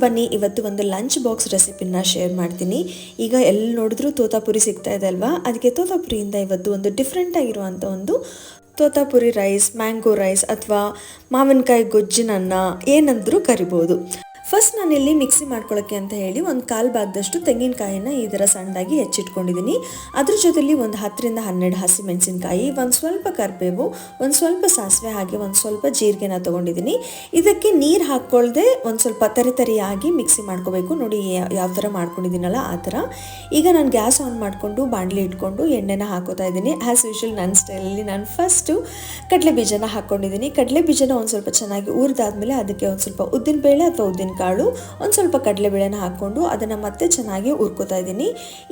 ಬನ್ನಿ ಇವತ್ತು ಒಂದು ಲಂಚ್ ಬಾಕ್ಸ್ ರೆಸಿಪಿನ ಶೇರ್ ಮಾಡ್ತೀನಿ. ಈಗ ಎಲ್ಲಿ ನೋಡಿದ್ರೂ ತೋತಾಪುರಿ ಸಿಗ್ತಾ ಇದೆ ಅಲ್ವಾ, ಅದಕ್ಕೆ ತೋತಾಪುರಿಯಿಂದ ಇವತ್ತು ಒಂದು ಡಿಫ್ರೆಂಟ್ ಆಗಿರುವಂಥ ಒಂದು ತೋತಾಪುರಿ ರೈಸ್, ಮ್ಯಾಂಗೋ ರೈಸ್ ಅಥವಾ ಮಾವಿನಕಾಯಿ ಗೊಜ್ಜಿನನ್ನ ಏನಂದ್ರೂ ಕರಿಬೋದು. ಫಸ್ಟ್ ನಾನಿಲ್ಲಿ ಮಿಕ್ಸಿ ಮಾಡ್ಕೊಳ್ಳೋಕ್ಕೆ ಅಂತ ಹೇಳಿ ಒಂದು 1/4 ಭಾಗದಷ್ಟು ತೆಂಗಿನಕಾಯಿನ ಈ ಥರ ಸಣ್ಣದಾಗಿ ಹೆಚ್ಚಿಟ್ಕೊಂಡಿದ್ದೀನಿ. ಅದ್ರ ಜೊತೆಲಿ ಒಂದು 10 ರಿಂದ 12 ಹಸಿಮೆಣಸಿನಕಾಯಿ, ಒಂದು ಸ್ವಲ್ಪ ಕರಿಬೇವು, ಒಂದು ಸ್ವಲ್ಪ ಸಾಸಿವೆ, ಹಾಗೆ ಒಂದು ಸ್ವಲ್ಪ ಜೀರಿಗೆನ ತೊಗೊಂಡಿದ್ದೀನಿ. ಇದಕ್ಕೆ ನೀರು ಹಾಕ್ಕೊಳ್ದೆ ಒಂದು ಸ್ವಲ್ಪ ತರಿಯಾಗಿ ಮಿಕ್ಸಿ ಮಾಡ್ಕೋಬೇಕು. ನೋಡಿ ಯಾವ ಥರ ಮಾಡ್ಕೊಂಡಿದ್ದೀನಲ್ಲ ಆ ಥರ. ಈಗ ನಾನು ಗ್ಯಾಸ್ ಆನ್ ಮಾಡಿಕೊಂಡು ಬಾಣಲಿ ಇಟ್ಕೊಂಡು ಎಣ್ಣೆನ ಹಾಕೋತಾ ಇದ್ದೀನಿ. ಆ್ಯಸ್ ಯೂಶುವಲ್ ನನ್ನ ಸ್ಟೈಲಲ್ಲಿ ನಾನು ಫಸ್ಟು ಕಡಲೆ ಬೀಜನ ಹಾಕ್ಕೊಂಡಿದ್ದೀನಿ. ಕಡಲೆ ಬೀಜನ ಒಂದು ಸ್ವಲ್ಪ ಚೆನ್ನಾಗಿ ಹುರಿದಾದ್ಮೇಲೆ ಅದಕ್ಕೆ ಒಂದು ಸ್ವಲ್ಪ ಉದ್ದಿನಬೇಳೆ ಅಥವಾ ಉದ್ದಿನ ಕಾಳು, ಒಂದು ಸ್ವಲ್ಪ ಕಡಲೆಬೇಳೆನ ಹಾಕ್ಕೊಂಡು ಅದನ್ನು ಮತ್ತೆ ಚೆನ್ನಾಗಿ ಹುರ್ಕೋತಾ ಇದ್ದೀನಿ.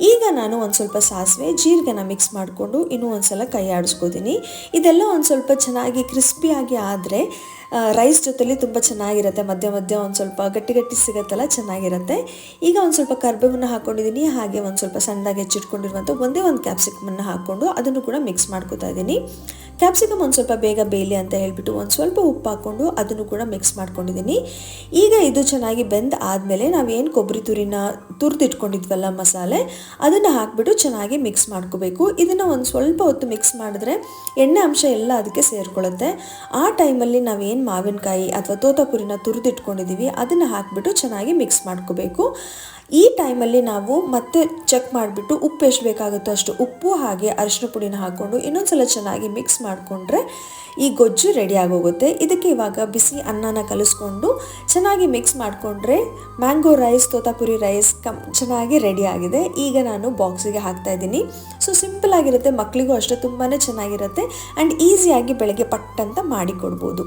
ಈಗ ನಾನು ಒಂದು ಸ್ವಲ್ಪ ಸಾಸಿವೆ ಜೀರಿಗೆನ ಮಿಕ್ಸ್ ಮಾಡಿಕೊಂಡು ಇನ್ನೂ ಒಂದು ಸಲ ಕೈ ಆಡಿಸ್ಕೋತೀನಿ. ಇದೆಲ್ಲ ಒಂದು ಸ್ವಲ್ಪ ಚೆನ್ನಾಗಿ ಕ್ರಿಸ್ಪಿಯಾಗಿ ಆದರೆ ರೈಸ್ ಜೊತೆಲಿ ತುಂಬ ಚೆನ್ನಾಗಿರುತ್ತೆ. ಮಧ್ಯ ಒಂದು ಸ್ವಲ್ಪ ಗಟ್ಟಿ ಸಿಗುತ್ತಲ್ಲ, ಚೆನ್ನಾಗಿರುತ್ತೆ. ಈಗ ಒಂದು ಸ್ವಲ್ಪ ಕರಿಬೇವನ್ನ ಹಾಕ್ಕೊಂಡಿದ್ದೀನಿ. ಹಾಗೆ ಒಂದು ಸ್ವಲ್ಪ ಸಣ್ಣದಾಗಿ ಹೆಚ್ಚಿಟ್ಕೊಂಡಿರುವಂಥ ಒಂದೇ ಒಂದು ಕ್ಯಾಪ್ಸಿಕಮನ್ನು ಹಾಕ್ಕೊಂಡು ಅದನ್ನು ಕೂಡ ಮಿಕ್ಸ್ ಮಾಡ್ಕೋತಾ ಇದ್ದೀನಿ. ಕ್ಯಾಪ್ಸಿಕಮ್ ಒಂದು ಸ್ವಲ್ಪ ಬೇಗ ಬೇಯಲಿ ಅಂತ ಹೇಳ್ಬಿಟ್ಟು ಒಂದು ಸ್ವಲ್ಪ ಉಪ್ಪು ಹಾಕ್ಕೊಂಡು ಅದನ್ನು ಕೂಡ ಮಿಕ್ಸ್ ಮಾಡ್ಕೊಂಡಿದ್ದೀನಿ. ಈಗ ಇದು ಚೆನ್ನಾಗಿ ಬೆಂದ ಆದಮೇಲೆ ನಾವೇನು ಕೊಬ್ಬರಿ ತುರಿದಿಟ್ಕೊಂಡಿದ್ವಲ್ಲ ಮಸಾಲೆ, ಅದನ್ನು ಹಾಕ್ಬಿಟ್ಟು ಚೆನ್ನಾಗಿ ಮಿಕ್ಸ್ ಮಾಡ್ಕೋಬೇಕು. ಇದನ್ನು ಒಂದು ಸ್ವಲ್ಪ ಹೊತ್ತು ಮಿಕ್ಸ್ ಮಾಡಿದ್ರೆ ಎಣ್ಣೆ ಅಂಶ ಎಲ್ಲ ಅದಕ್ಕೆ ಸೇರಿಕೊಳ್ಳುತ್ತೆ. ಆ ಟೈಮಲ್ಲಿ ನಾವೇನು ಮಾವಿನಕಾಯಿ ಅಥವಾ ತೋತಾಪುರಿನ ತುರಿದಿಟ್ಕೊಂಡಿದ್ದೀವಿ ಅದನ್ನು ಹಾಕ್ಬಿಟ್ಟು ಚೆನ್ನಾಗಿ ಮಿಕ್ಸ್ ಮಾಡ್ಕೋಬೇಕು. ಈ ಟೈಮಲ್ಲಿ ನಾವು ಮತ್ತೆ ಚೆಕ್ ಮಾಡಿಬಿಟ್ಟು ಉಪ್ಪು ಎಷ್ಟು ಬೇಕಾಗುತ್ತೋ ಅಷ್ಟು ಉಪ್ಪು ಹಾಗೆ ಅರಿಶಿನ ಪುಡಿನ ಹಾಕ್ಕೊಂಡು ಇನ್ನೊಂದು ಸಲ ಚೆನ್ನಾಗಿ ಮಿಕ್ಸ್ ಮಾಡಿಕೊಂಡ್ರೆ ಈ ಗೊಜ್ಜು ರೆಡಿ ಆಗೋಗುತ್ತೆ. ಇದಕ್ಕೆ ಇವಾಗ ಬಿಸಿ ಅನ್ನನ ಕಲಿಸ್ಕೊಂಡು ಚೆನ್ನಾಗಿ ಮಿಕ್ಸ್ ಮಾಡಿಕೊಂಡ್ರೆ ಮ್ಯಾಂಗೋ ರೈಸ್, ತೋತಾಪುರಿ ರೈಸ್ ಚೆನ್ನಾಗಿ ರೆಡಿ ಆಗಿದೆ. ಈಗ ನಾನು ಬಾಕ್ಸಿಗೆ ಹಾಕ್ತಾ ಇದ್ದೀನಿ. ಸೊ ಸಿಂಪಲ್ ಆಗಿರುತ್ತೆ, ಮಕ್ಕಳಿಗೂ ಅಷ್ಟೇ ತುಂಬಾ ಚೆನ್ನಾಗಿರುತ್ತೆ ಆ್ಯಂಡ್ ಈಸಿಯಾಗಿ ಬೆಳಗ್ಗೆ ಪಟ್ ಅಂತ ಮಾಡಿಕೊಡ್ಬೋದು.